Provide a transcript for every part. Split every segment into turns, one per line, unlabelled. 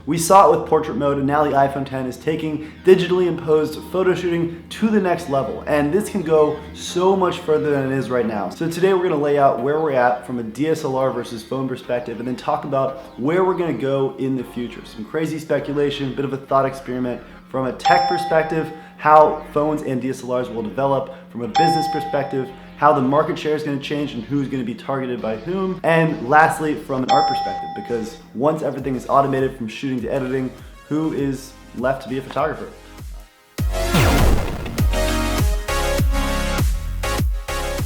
We saw it with portrait mode, and now the iPhone X is taking digitally imposed photo shooting to the next level. And this can go so much further than it is right now. So today we're gonna lay out where we're at from a DSLR versus phone perspective, and then talk about where we're gonna go in the future. Some crazy speculation, a bit of a thought experiment from a tech perspective, how phones and DSLRs will develop, from a business perspective, how the market share is going to change and who's going to be targeted by whom, and lastly from an art perspective, because once everything is automated from shooting to editing, who is left to be a photographer?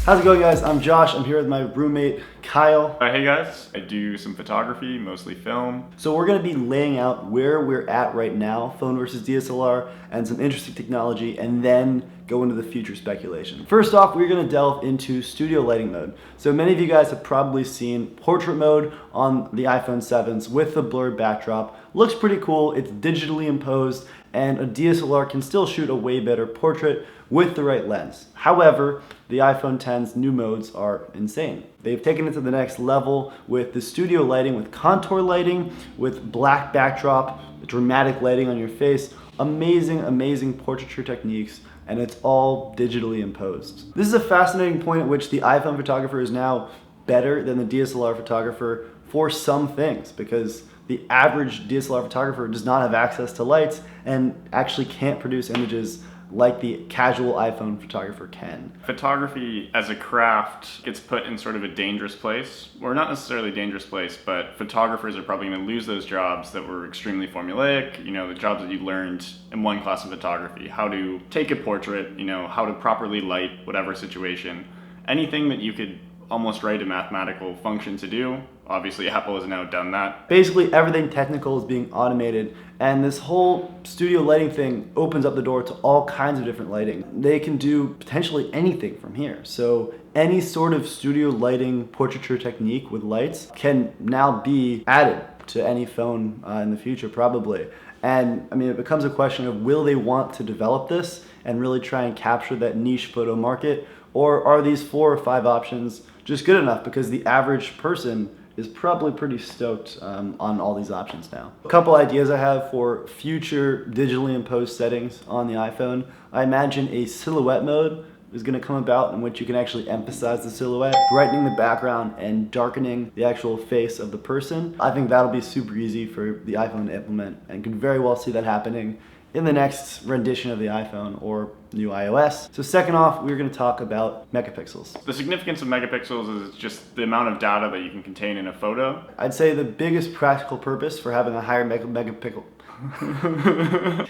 How's it going, guys? I'm Josh. I'm here with my roommate Kyle.
Hey guys, I do some photography, mostly film.
So we're going to be laying out where we're at right now, phone versus DSLR, and some interesting technology, and then go into the future speculation. First off, we're going to delve into studio lighting mode. So many of you guys have probably seen portrait mode on the iPhone 7s with the blurred backdrop. Looks pretty cool. It's digitally imposed, and a DSLR can still shoot a way better portrait with the right lens. However, the iPhone X's new modes are insane. They've taken it to the next level with the studio lighting, with contour lighting, with black backdrop, dramatic lighting on your face, amazing, amazing portraiture techniques, and it's all digitally imposed. This is a fascinating point at which the iPhone photographer is now better than the DSLR photographer for some things, because the average DSLR photographer does not have access to lights and actually can't produce images like the casual iPhone photographer can.
Photography as a craft gets put in sort of a dangerous place, or not necessarily a dangerous place, but photographers are probably going to lose those jobs that were extremely formulaic, the jobs that you learned in one class of photography, how to take a portrait, how to properly light whatever situation. Anything that you could almost write a mathematical function to do. Obviously, Apple has now done that.
Basically, everything technical is being automated, and this whole studio lighting thing opens up the door to all kinds of different lighting. They can do potentially anything from here. So any sort of studio lighting portraiture technique with lights can now be added to any phone in the future, probably. And I mean, it becomes a question of, will they want to develop this and really try and capture that niche photo market? Or are these 4 or 5 options just good enough because the average person is probably pretty stoked on all these options now? A couple ideas I have for future digitally imposed settings on the iPhone. I imagine a silhouette mode is going to come about in which you can actually emphasize the silhouette, brightening the background and darkening the actual face of the person. I think that'll be super easy for the iPhone to implement, and could very well see that happening in the next rendition of the iPhone or new iOS. So second off, we're going to talk about megapixels.
The significance of megapixels is just the amount of data that you can contain in a photo.
I'd say the biggest practical purpose for having a higher megapixel.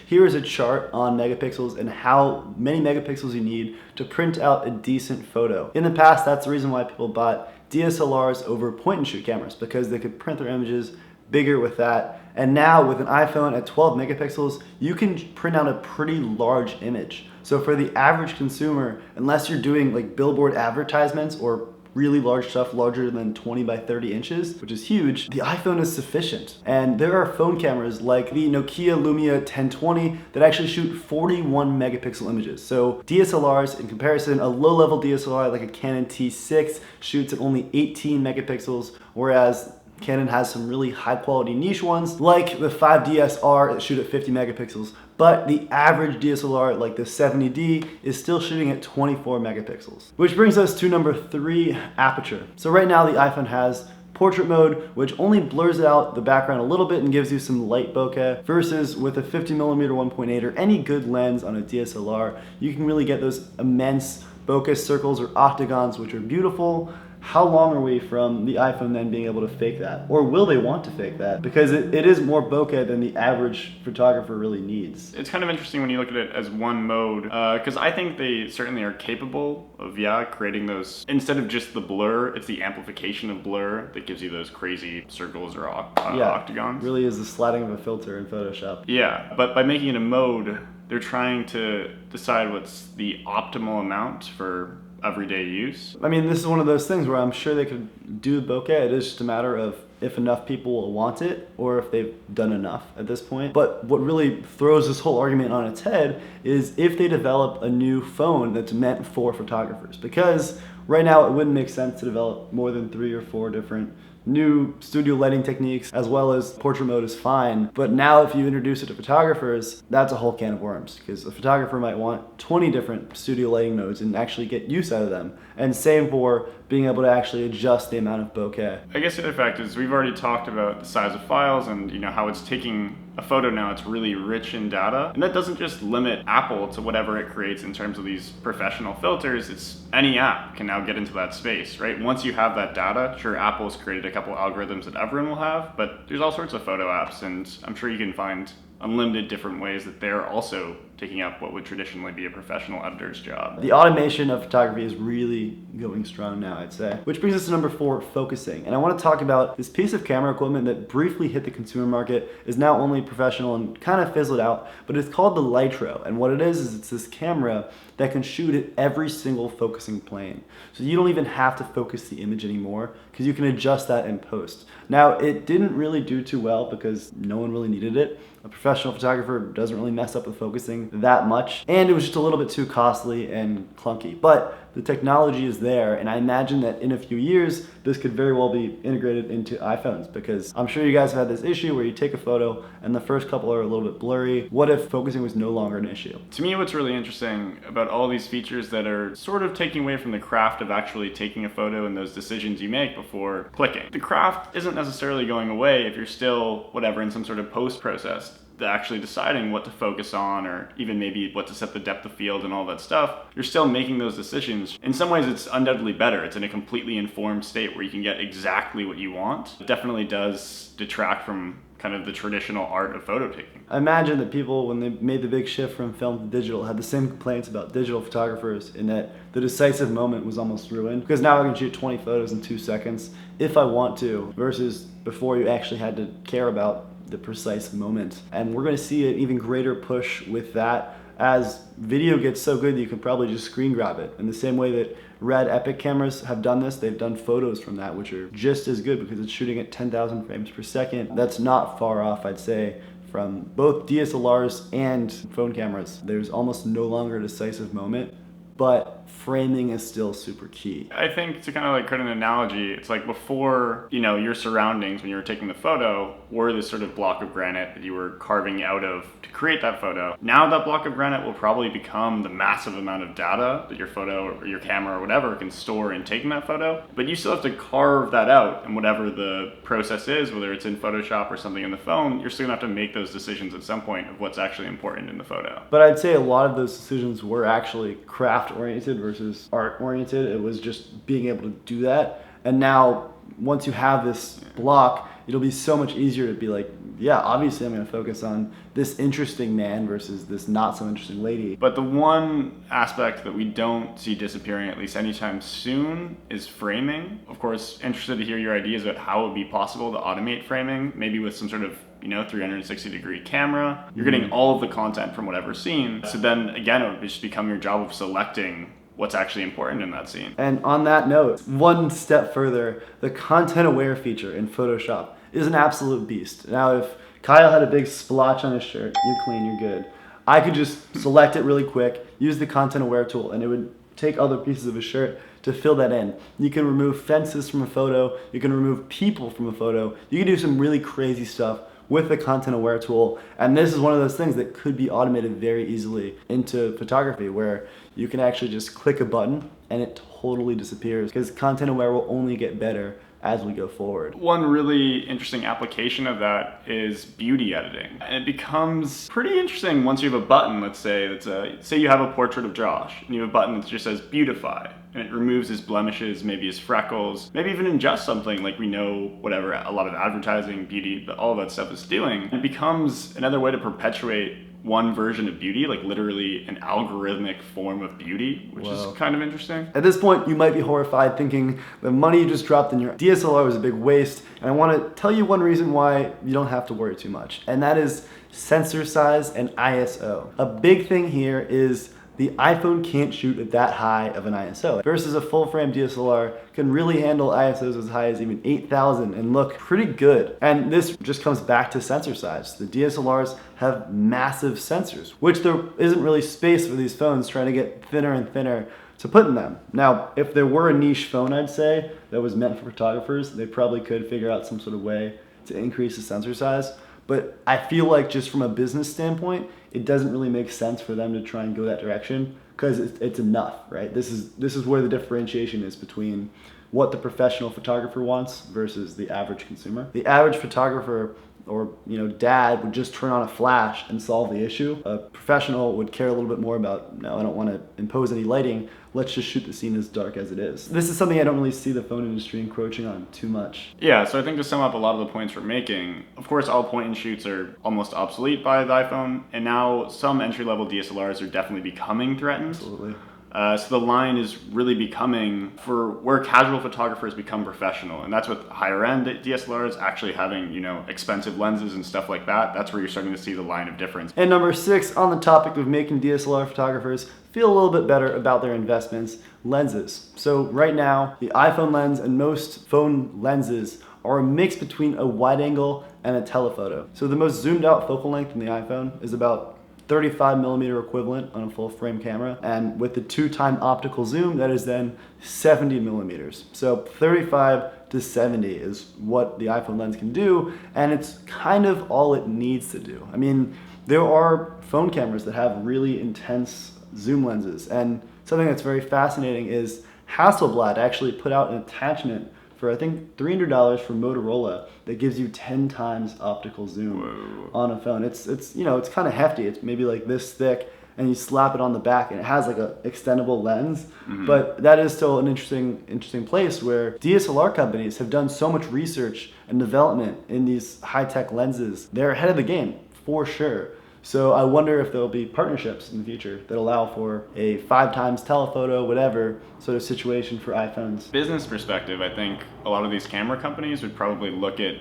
Here is a chart on megapixels and how many megapixels you need to print out a decent photo. In the past, that's the reason why people bought DSLRs over point and shoot cameras, because they could print their images bigger with that. And now with an iPhone at 12 megapixels, you can print out a pretty large image. So for the average consumer, unless you're doing like billboard advertisements or really large stuff larger than 20 by 30 inches, which is huge, the iPhone is sufficient. And there are phone cameras like the Nokia Lumia 1020 that actually shoot 41 megapixel images. So DSLRs, in comparison, a low-level DSLR like a Canon T6 shoots at only 18 megapixels, whereas Canon has some really high quality niche ones like the 5DSR that shoot at 50 megapixels, but the average DSLR like the 70D is still shooting at 24 megapixels. Which brings us to number 3, Aperture. So right now the iPhone has portrait mode, which only blurs out the background a little bit and gives you some light bokeh, versus with a 50mm 1.8 or any good lens on a DSLR, you can really get those immense bokeh circles or octagons, which are beautiful. How long are we from the iPhone then being able to fake that? Or will they want to fake that? Because it is more bokeh than the average photographer really needs.
It's kind of interesting when you look at it as one mode, because I think they certainly are capable of, creating those, instead of just the blur, it's the amplification of blur that gives you those crazy circles or octagons.
Really is the sliding of a filter in Photoshop.
Yeah, but by making it a mode, they're trying to decide what's the optimal amount for everyday use.
I mean, this is one of those things where I'm sure they could do bokeh. It is just a matter of if enough people will want it or if they've done enough at this point. But what really throws this whole argument on its head is if they develop a new phone that's meant for photographers. Because right now it wouldn't make sense to develop more than 3 or 4 different new studio lighting techniques, as well as portrait mode is fine. But now if you introduce it to photographers, that's a whole can of worms, because a photographer might want 20 different studio lighting modes and actually get use out of them. And same for being able to actually adjust the amount of bokeh.
I guess the other fact is we've already talked about the size of files and how it's taking a photo now, it's really rich in data. And that doesn't just limit Apple to whatever it creates in terms of these professional filters. It's any app can now get into that space, right? Once you have that data, sure, Apple's created a couple algorithms that everyone will have, but there's all sorts of photo apps, and I'm sure you can find unlimited different ways that they're also taking up what would traditionally be a professional editor's job.
The automation of photography is really going strong now, I'd say. Which brings us to number 4, focusing. And I want to talk about this piece of camera equipment that briefly hit the consumer market, is now only professional and kind of fizzled out, but it's called the Lytro. And what it is it's this camera that can shoot at every single focusing plane. So you don't even have to focus the image anymore, because you can adjust that in post. Now, it didn't really do too well because no one really needed it. A professional photographer doesn't really mess up with focusing that much, and it was just a little bit too costly and clunky. But the technology is there, and I imagine that in a few years this could very well be integrated into iPhones, because I'm sure you guys have had this issue where you take a photo and the first couple are a little bit blurry. What if focusing was no longer an issue?
To me, what's really interesting about all these features that are sort of taking away from the craft of actually taking a photo and those decisions you make before clicking. The craft isn't necessarily going away if you're still, whatever, in some sort of post process, actually deciding what to focus on, or even maybe what to set the depth of field and all that stuff. You're still making those decisions. In some ways, it's undoubtedly better. It's in a completely informed state where you can get exactly what you want. It definitely does detract from kind of the traditional art of photo taking.
I imagine that people, when they made the big shift from film to digital, had the same complaints about digital photographers, in that the decisive moment was almost ruined. Because now I can shoot 20 photos in 2 seconds if I want to, versus before you actually had to care about the precise moment. And we're going to see an even greater push with that as video gets so good that you can probably just screen grab it. In the same way that Red Epic cameras have done this, they've done photos from that which are just as good because it's shooting at 10,000 frames per second. That's not far off, I'd say, from both DSLRs and phone cameras. There's almost no longer a decisive moment, but framing is still super key.
I think, to kind of like create an analogy, it's like before, your surroundings when you were taking the photo were this sort of block of granite that you were carving out of to create that photo. Now that block of granite will probably become the massive amount of data that your photo or your camera or whatever can store in taking that photo, but you still have to carve that out, and whatever the process is, whether it's in Photoshop or something in the phone, you're still gonna have to make those decisions at some point of what's actually important in the photo.
But I'd say a lot of those decisions were actually craft oriented versus art oriented. It was just being able to do that. And now, once you have this block, it'll be so much easier to be like, yeah, obviously I'm going to focus on this interesting man versus this not so interesting lady.
But the one aspect that we don't see disappearing, at least anytime soon, is framing. Of course, interested to hear your ideas about how it would be possible to automate framing, maybe with some sort of 360-degree camera. You're getting all of the content from whatever scene. So then again, it would just become your job of selecting what's actually important in that scene.
And on that note, one step further, the content aware feature in Photoshop is an absolute beast. Now, if Kyle had a big splotch on his shirt, you're clean, you're good. I could just select it really quick, use the content aware tool, and it would take other pieces of his shirt to fill that in. You can remove fences from a photo, you can remove people from a photo, you can do some really crazy stuff with the content aware tool. And this is one of those things that could be automated very easily into photography, where you can actually just click a button and it totally disappears, because content aware will only get better as we go forward.
One really interesting application of that is beauty editing. And it becomes pretty interesting once you have a button, let's say, say you have a portrait of Josh, and you have a button that just says beautify, and it removes his blemishes, maybe his freckles, maybe even adjusts something like we know whatever a lot of advertising, beauty, all of that stuff is doing. It becomes another way to perpetuate one version of beauty, like literally an algorithmic form of beauty, which is kind of interesting.
At this point, you might be horrified thinking the money you just dropped in your DSLR was a big waste, and I want to tell you one reason why you don't have to worry too much, and that is sensor size and ISO. A big thing here is the iPhone can't shoot at that high of an ISO, versus a full-frame DSLR can really handle ISOs as high as even 8,000 and look pretty good. And this just comes back to sensor size. The DSLRs have massive sensors, which there isn't really space for these phones trying to get thinner and thinner to put in them. Now, if there were a niche phone, I'd say, that was meant for photographers, they probably could figure out some sort of way to increase the sensor size. But I feel like just from a business standpoint, it doesn't really make sense for them to try and go that direction because it's enough, right? This is where the differentiation is between what the professional photographer wants versus the average consumer. The average photographer or dad would just turn on a flash and solve the issue. A professional would care a little bit more about, no, I don't want to impose any lighting. Let's just shoot the scene as dark as it is. This is something I don't really see the phone industry encroaching on too much.
Yeah, so I think to sum up a lot of the points we're making, of course all point and shoots are almost obsolete by the iPhone, and now some entry-level DSLRs are definitely becoming threatened.
Absolutely.
So the line is really becoming for where casual photographers become professional, and that's with higher end DSLRs actually having, expensive lenses and stuff like that. That's where you're starting to see the line of difference.
And number 6, on the topic of making DSLR photographers feel a little bit better about their investments, lenses. So right now, the iPhone lens and most phone lenses are a mix between a wide angle and a telephoto. So the most zoomed out focal length in the iPhone is about 35 millimeter equivalent on a full frame camera, and with the 2x optical zoom, that is then 70 millimeters. So 35 to 70 is what the iPhone lens can do, and it's kind of all it needs to do. I mean, there are phone cameras that have really intense zoom lenses, and something that's very fascinating is Hasselblad actually put out an attachment for I think $300 from Motorola that gives you 10 times optical zoom on a phone. It's kind of hefty. It's maybe like this thick, and you slap it on the back, and it has like a extendable lens. But that is still an interesting place where DSLR companies have done so much research and development in these high-tech lenses. They're ahead of the game for sure. So I wonder if there'll be partnerships in the future that allow for a 5x telephoto, whatever sort of situation for iPhones.
Business perspective, I think a lot of these camera companies would probably look at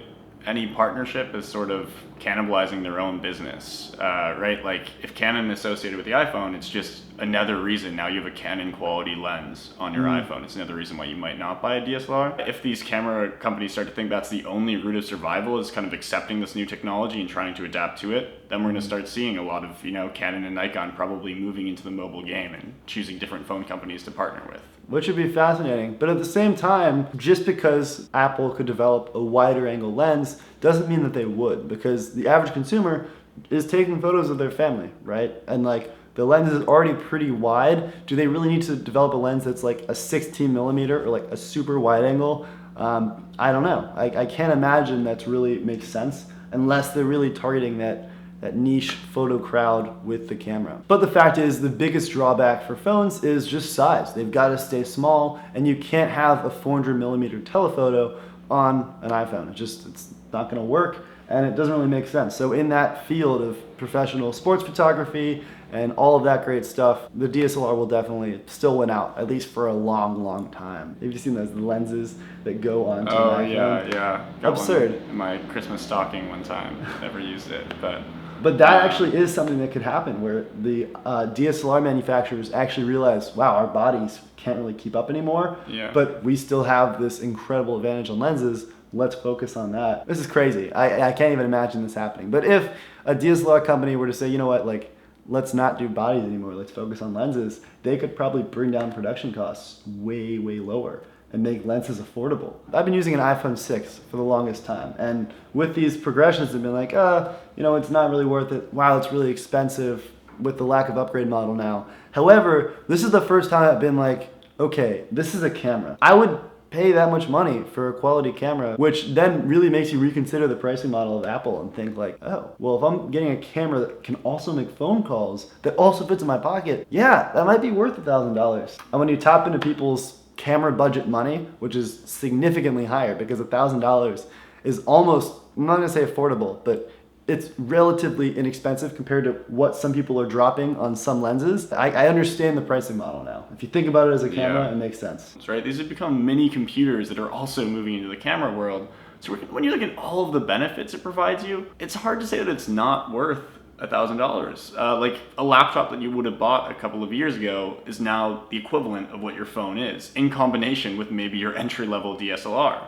any partnership as sort of cannibalizing their own business, right? Like if Canon is associated with the iPhone, it's just another reason now you have a Canon quality lens on your iPhone. It's another reason why you might not buy a DSLR. If these camera companies start to think that's the only route of survival is kind of accepting this new technology and trying to adapt to it, then we're going to start seeing a lot of, Canon and Nikon probably moving into the mobile game and choosing different phone companies to partner with.
Which would be fascinating. But at the same time, just because Apple could develop a wider angle lens doesn't mean that they would, because the average consumer is taking photos of their family, right? And like the lens is already pretty wide. Do they really need to develop a lens that's like a 16 millimeter or like a super wide angle? I don't know. I can't imagine that's really makes sense unless they're really targeting that niche photo crowd with the camera. But the fact is, the biggest drawback for phones is just size. They've got to stay small, and you can't have a 400 millimeter telephoto on an iPhone. It's not going to work, and it doesn't really make sense. So in that field of professional sports photography and all of that great stuff, the DSLR will definitely still win out, at least for a long time. Have you seen those lenses that go onto an iPhone?
Yeah. Got
Absurd.
one in my Christmas stocking one time. Never used it,
But that actually is something that could happen, where the DSLR manufacturers actually realize, wow, our bodies can't really keep up anymore, but we still have this incredible advantage on lenses. Let's focus on that. This is crazy. I can't even imagine this happening. But if a DSLR company were to say, you know what, like, let's not do bodies anymore, let's focus on lenses, they could probably bring down production costs way lower and make lenses affordable. I've been using an iPhone 6 for the longest time, and with these progressions I've been like, it's not really worth it. Wow, it's really expensive with the lack of upgrade model now. However, this is the first time I've been like, okay, this is a camera. I would pay that much money for a quality camera, which then really makes you reconsider the pricing model of Apple and think like, oh, well, if I'm getting a camera that can also make phone calls, that also fits in my pocket, yeah, that might be worth $1,000. And when you tap into people's camera budget money, which is significantly higher because $1,000 is almost, I'm not gonna say affordable, but it's relatively inexpensive compared to what some people are dropping on some lenses. I understand the pricing model now. If you think about it as a camera, it makes sense.
That's right. These have become mini computers that are also moving into the camera world. So when you look at all of the benefits it provides you, it's hard to say that it's not worth $1,000. Like a laptop that you would have bought a couple of years ago is now the equivalent of what your phone is, in combination with maybe your entry-level DSLR.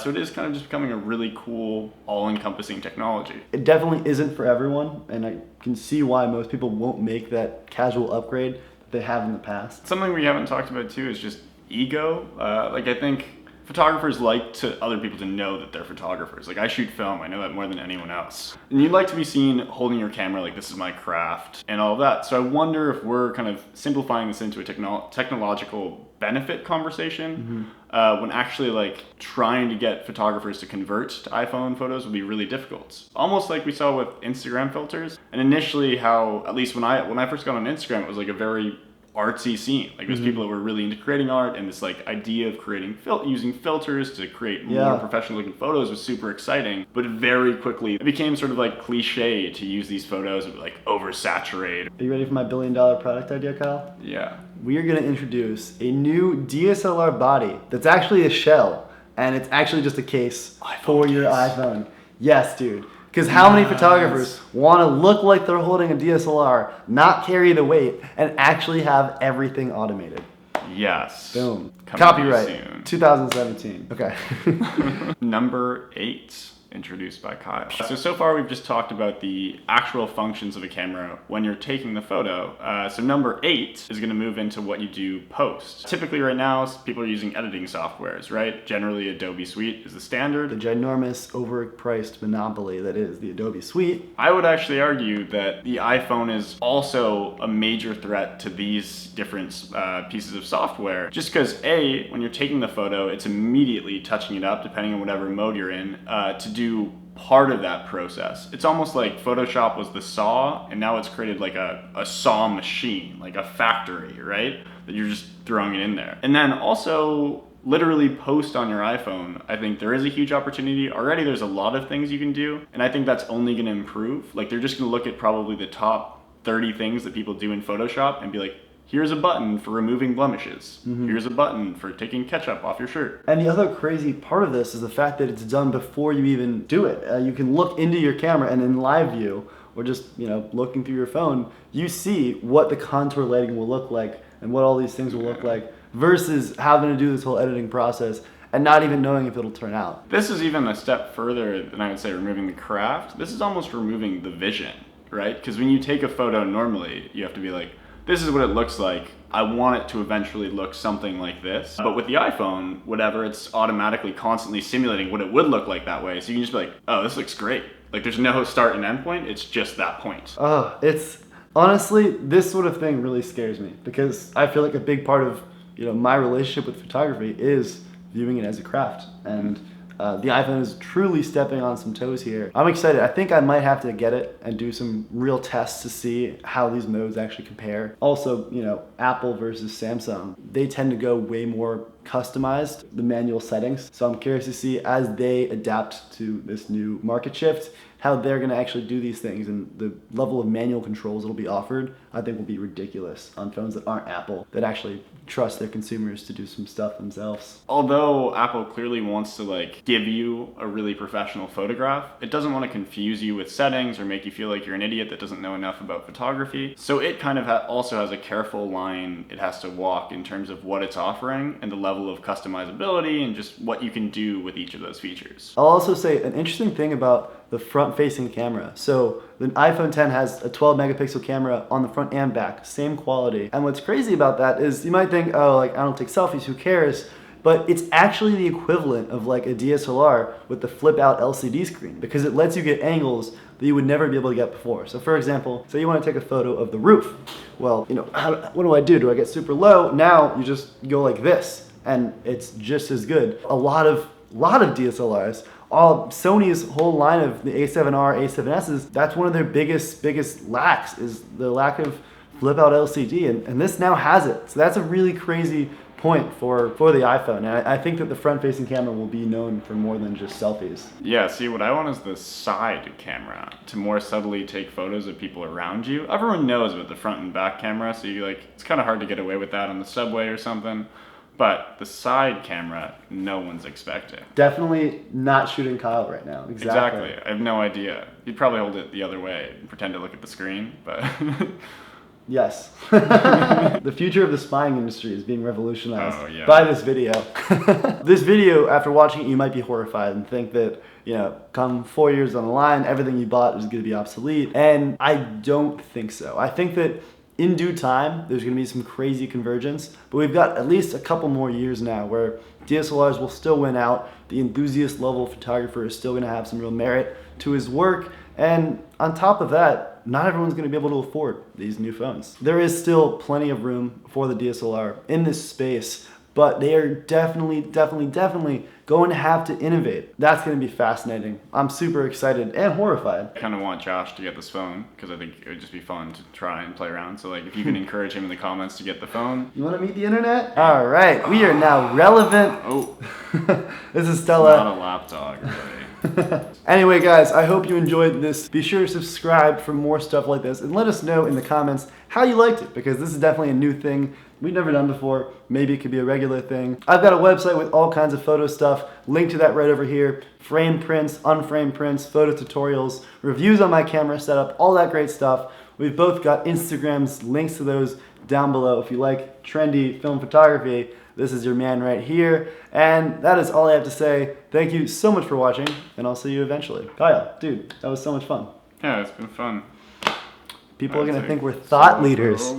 So it is kind of just becoming a really cool, all-encompassing technology.
It definitely isn't for everyone, and I can see why most people won't make that casual upgrade. they have in the past.
Something we haven't talked about too is just ego. Like I think photographers like to other people to know that they're photographers. Like I shoot film, I know that more than anyone else. And you'd like to be seen holding your camera like this is my craft and all of that. So I wonder if we're kind of simplifying this into a technological benefit conversation when actually like trying to get photographers to convert to iPhone photos would be really difficult. Almost like we saw with Instagram filters. And initially how, at least when I first got on Instagram, it was like a very artsy scene. Like there's people that were really into creating art, and this like idea of creating using filters to create more professional looking photos was super exciting. But very quickly it became sort of like cliche to use these photos and like oversaturate.
Are you ready for my $1 billion product idea, Kyle?
Yeah.
We are going to introduce a new DSLR body that's actually a shell, and it's actually just a case for your iPhone. Yes, dude. Because how many photographers want to look like they're holding a DSLR, not carry the weight, and actually have everything automated?
Yes.
Boom.
Coming
Copyright.
soon.
2017. Okay.
Number 8, introduced by Kyle. So far we've just talked about the actual functions of a camera when you're taking the photo. So number 8 is going to move into what you do post. Typically right now people are using editing softwares, right? Generally Adobe Suite is the standard.
The ginormous, overpriced monopoly that is the Adobe Suite.
I would actually argue that the iPhone is also a major threat to these different pieces of software. Just because A, when you're taking the photo, it's immediately touching it up, depending on whatever mode you're in, to do part of that process. It's almost like Photoshop was the saw, and now it's created like a saw machine, like a factory, right? That you're just throwing it in there. And then also, literally post on your iPhone, I think there is a huge opportunity. Already there's a lot of things you can do, and I think that's only gonna improve. Like they're just gonna look at probably the top 30 things that people do in Photoshop and be like, here's a button for removing blemishes. Here's a button for taking ketchup off your shirt.
And the other crazy part of this is the fact that it's done before you even do it. You can look into your camera, and in live view, or just looking through your phone, you see what the contour lighting will look like and what all these things will look like, versus having to do this whole editing process and not even knowing if it'll turn out.
This is even a step further than I would say removing the craft. This is almost removing the vision, right? Because when you take a photo normally, you have to be like, this is what it looks like. I want it to eventually look something like this. But with the iPhone, whatever, it's automatically constantly simulating what it would look like that way. So you can just be like, oh, this looks great. Like there's no start and end point. It's just that point.
Oh, it's honestly, this sort of thing really scares me, because I feel like a big part of my relationship with photography is viewing it as a craft. And the iPhone is truly stepping on some toes here. I'm excited. I think I might have to get it and do some real tests to see how these modes actually compare. Also, Apple versus Samsung, they tend to go way more customized, the manual settings. So I'm curious to see, as they adapt to this new market shift, how they're going to actually do these things, and the level of manual controls that'll be offered, I think will be ridiculous on phones that aren't Apple, that actually trust their consumers to do some stuff themselves.
Although Apple clearly wants to like give you a really professional photograph, it doesn't want to confuse you with settings or make you feel like you're an idiot that doesn't know enough about photography. So it kind of also has a careful line it has to walk in terms of what it's offering and the level of customizability and just what you can do with each of those features.
I'll also say an interesting thing about the front-facing camera. So the iPhone X has a 12 megapixel camera on the front and back, same quality. And what's crazy about that is you might think, oh, like I don't take selfies, who cares? But it's actually the equivalent of like a DSLR with the flip out LCD screen, because it lets you get angles that you would never be able to get before. So for example, say you want to take a photo of the roof. Well, what do? Do I get super low? Now you just go like this, and it's just as good. A lot of DSLRs, Sony's whole line of the A7R, A7Ss, that's one of their biggest lacks, is the lack of flip out LCD, and this now has it. So that's a really crazy point for the iPhone, and I think that the front-facing camera will be known for more than just selfies.
Yeah, see, what I want is the side camera to more subtly take photos of people around you. Everyone knows about the front and back camera, so it's kind of hard to get away with that on the subway or something. But the side camera, no one's expecting.
Definitely not shooting Kyle right now.
Exactly. I have no idea. He'd probably hold it the other way and pretend to look at the screen, but...
Yes. The future of the spying industry is being revolutionized by this video. This video, after watching it, you might be horrified and think that, come 4 years down the line, everything you bought is going to be obsolete. And I don't think so. I think that in due time, there's going to be some crazy convergence, but we've got at least a couple more years now where DSLRs will still win out. The enthusiast level photographer is still going to have some real merit to his work, and on top of that, not everyone's going to be able to afford these new phones. There is still plenty of room for the DSLR in this space, but they are definitely going to have to innovate. That's going to be fascinating. I'm super excited and horrified.
I kind of want Josh to get this phone because I think it would just be fun to try and play around. So like if you can encourage him in the comments to get the phone.
You want to meet the internet? All right, we are now relevant.
Oh,
this is Stella.
not a lapdog, really.
Anyway, guys, I hope you enjoyed this. Be sure to subscribe for more stuff like this and let us know in the comments how you liked it, because this is definitely a new thing we've never done before. Maybe it could be a regular thing. I've got a website with all kinds of photo stuff. Link to that right over here. Frame prints, unframed prints, photo tutorials, reviews on my camera setup, all that great stuff. We've both got Instagrams, links to those down below. If you like trendy film photography, this is your man right here. And that is all I have to say. Thank you so much for watching, and I'll see you eventually. Kyle, dude, that was so much fun.
Yeah, it's been fun.
People are going to think we're thought leaders.